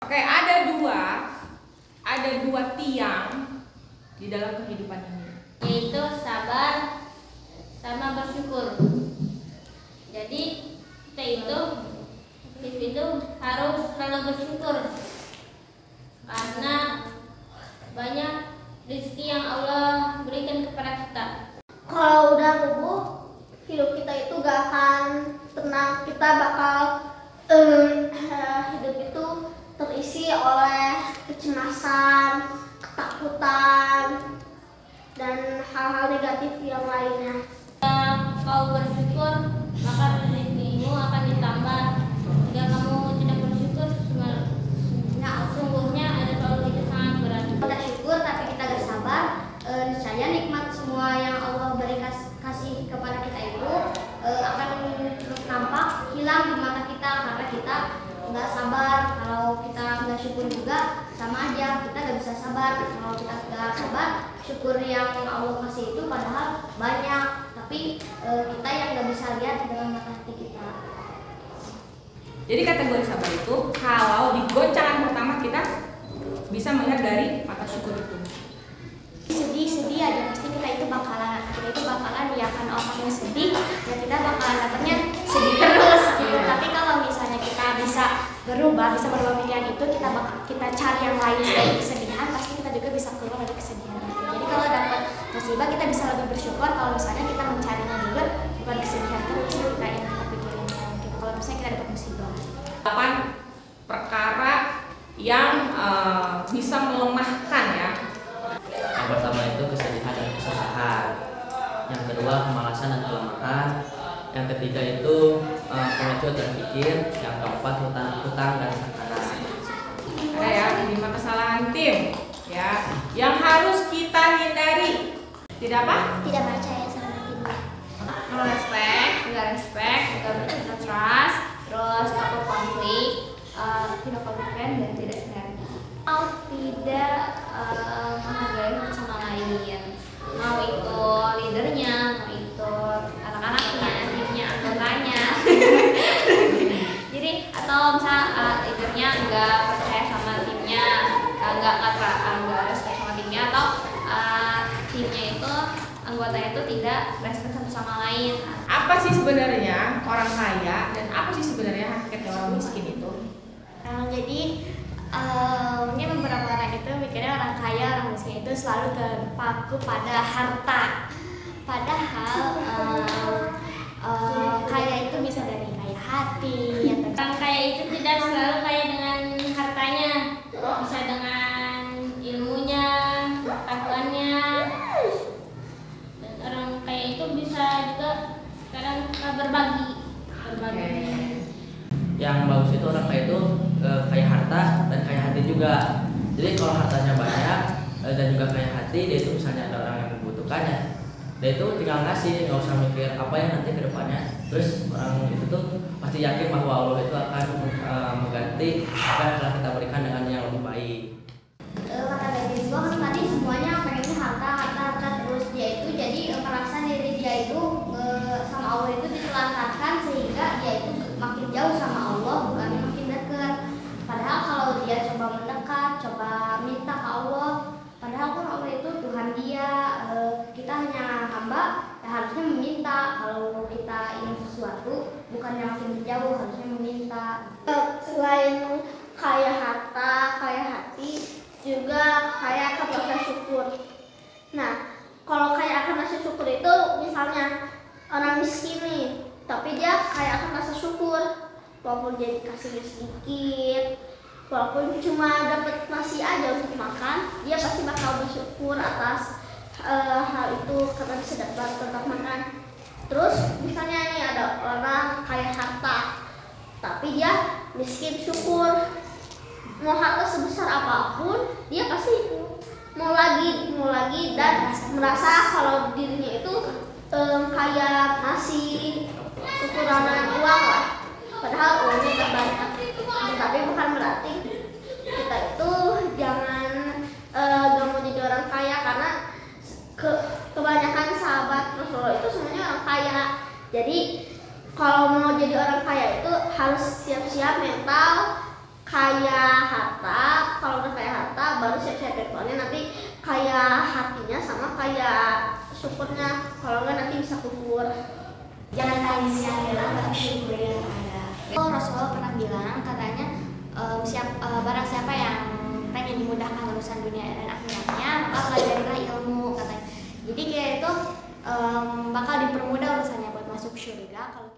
Oke, ada dua tiang di dalam kehidupan ini, yaitu sabar sama bersyukur. Jadi kita itu harus selalu bersyukur karena banyak rezeki yang Allah berikan kepada kita. Kalau udah rubuh, hidup kita itu gak akan tenang. Kita bakal hidup itu terisi oleh kecemasan, ketakutan, dan hal-hal negatif yang lainnya. Jika kau bersyukur, maka rezekimu akan ditambah. Jika kamu tidak bersyukur, sungguhnya ada kalau itu sangat berat. Kita syukur tapi kita gak sabar, niscaya nikmat semua yang Allah kasih kepada kita itu akan nampak hilang di mata kita karena kita nggak sabar. Kalau kita nggak syukur juga sama aja, kita nggak bisa sabar. Kalau kita nggak sabar, syukur yang Allah kasih itu padahal banyak, tapi kita yang nggak bisa lihat dengan mata hati kita. Jadi kategori sabar itu kalau di goncangan pertama kita bisa melihat dari mata syukur itu. Sedih aja pasti kita itu bakalan ya kan otaknya sedih ya kita bakalan dapetnya sedih terus gitu. Tapi kalau misalnya kita bisa berubah pikiran itu, kita cari yang lain selain kesedihan, pasti kita juga bisa keluar dari kesedihan itu. Jadi kalau dapat musibah kita bisa lebih bersyukur kalau misalnya kita mencarinya juga bukan kesedihan terus kita yang kita pikirin gitu. Kalau misalnya kita dapat musibah. 8 perkara yang bisa melemahkan ya. Yang pertama itu kesedihan dan kesusahan. Yang kedua kemalasan dan kelemahan. Yang ketiga itu pengecut dan pikir. Yang keempat hutang dan tekanan. Ada ya 5 kesalahan tim ya yang harus kita hindari. Tidak apa? Tidak percaya sama tim. No respect, nggak trust, terus takut konflik, tidak kompeten dan tidak sinergi. Tidak menghargai satu sama lain, mau itu leadernya, mau itu anak-anaknya, timnya, anggotanya. Jadi atau misal leadernya nggak percaya sama timnya, nggak respect sama timnya, atau timnya itu anggotanya itu tidak respect satu sama lain. Apa sih sebenarnya orang kaya dan apa sih sebenarnya hakikatnya orang miskin itu? Jadi mungkin beberapa orang itu mikirnya orang kaya, orang miskin itu selalu terpaku pada harta. Padahal kaya itu bisa dari kaya hati. Orang kaya itu tidak selalu kaya dengan hartanya, bisa dengan ilmunya, pengetahuannya. Dan orang kaya itu bisa juga kadang berbagi. Yang bagus itu orang kaya itu kaya harta dan kaya hati juga. Jadi kalau hartanya banyak dan juga kaya hati, dia itu misalnya ada orang yang membutuhkannya, dia itu tinggal ngasih, nggak usah mikir apa yang nanti ke depannya. Terus orang itu tuh pasti yakin bahwa Allah itu akan mengganti apa yang telah kita berikan dengan yang lebih baik. Kata dari gua kan tadi semuanya pengennya harta terus dia itu jadi merasa diri dia itu sama Allah itu ditelantarkan sehingga dia itu makin jauh sama Allah bukan makin dekat. Padahal kalau dia coba mendekat, coba minta ke Allah, padahal kan Allah itu Tuhan dia, kita hanya hamba, ya harusnya meminta. Kalau kita ingin sesuatu bukan yang makin jauh, harusnya meminta. Selain kaya harta, kaya hati, juga kaya akan rasa syukur. Nah, kalau kaya akan rasa syukur itu misalnya orang miskin nih, tapi dia kaya akan rasa syukur, walaupun dia dikasih sedikit, walaupun cuma dapat nasi aja untuk makan, dia pasti bakal bersyukur atas hal itu karena bisa dapat tetap makan. Terus misalnya nih ada orang kaya harta, tapi dia miskin syukur. Mau harta sebesar apapun, dia pasti mau lagi dan merasa kalau dirinya itu kayak nasi kekurangan uang lah. Padahal uangnya terbanyak. Tapi bukan berarti kita itu jangan gak mau jadi orang kaya karena kebanyakan sahabat Rasulullah itu semuanya orang kaya. Jadi kalau mau jadi orang kaya itu harus siap-siap mental, kayak harta. Kalau udah kayak harta baru siap-siap virtualnya, nanti kayak hatinya sama kayak syukurnya. Kalau enggak nanti bisa kufur. Jangan tangis yang hilang, tapi syukur yang ada. Rasulullah pernah bilang, katanya barang siapa yang pengen dimudahkan urusan dunia dan akhiratnya, maka pelajarilah ilmu, katanya. Jadi kayak itu bakal dipermudah urusannya buat masuk surga kalau